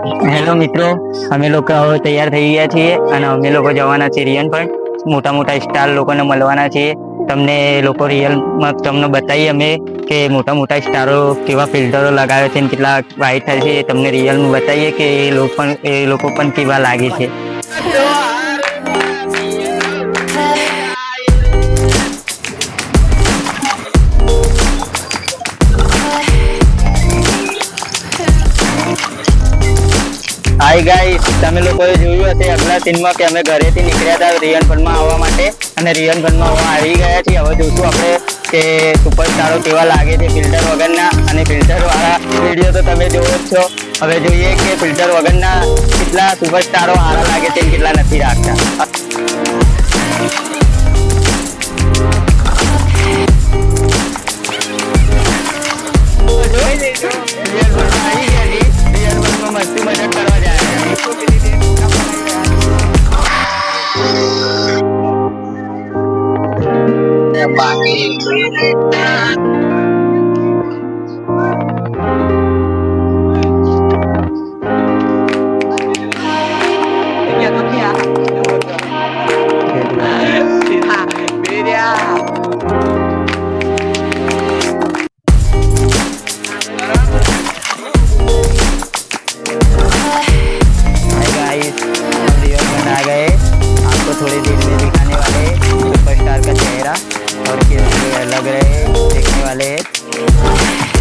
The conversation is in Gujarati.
હેલો મિત્રો, અમે લોકો હવે તૈયાર થઈ ગયા છીએ અને અમે લોકો જવાના છીએ રિયલ પણ મોટા મોટા સ્ટાર લોકોને મળવાના છીએ. તમને લોકો રિયલમાં તમને બતાવીએ અમે કે મોટા મોટા સ્ટારો કેવા ફિલ્ટરો લગાવે છે અને કેટલા વાઇટ થાય છે. તમને રિયલમાં બતાવીએ કે એ લોકો પણ કેવા લાગે છે. હાય ગાઈસ, તમે લોકોએ જોયું હશે અગલા સીનમાં કે અમે ઘરેથી નીકળ્યા હતા રિયલ ફનમાં આવવા માટે અને રિયલ ફનમાં આવી ગયા છીએ. હવે જોશું આપણે કે સુપરસ્ટારો કેવા લાગે છે ફિલ્ટર વગરના, અને ફિલ્ટર વાળા વિડીયો તો તમે જોવો જ છો. હવે જોઈએ કે ફિલ્ટર વગરના કેટલા સુપરસ્ટારો સારા લાગે છે કેટલા નથી રાખતા. મસ્તી મજાક કરવા જાય બાકી थोड़ी देर में दिखाने वाले हैं सुपरस्टार का चेहरा और कैसे लग रहे हैं देखने वाले हैं।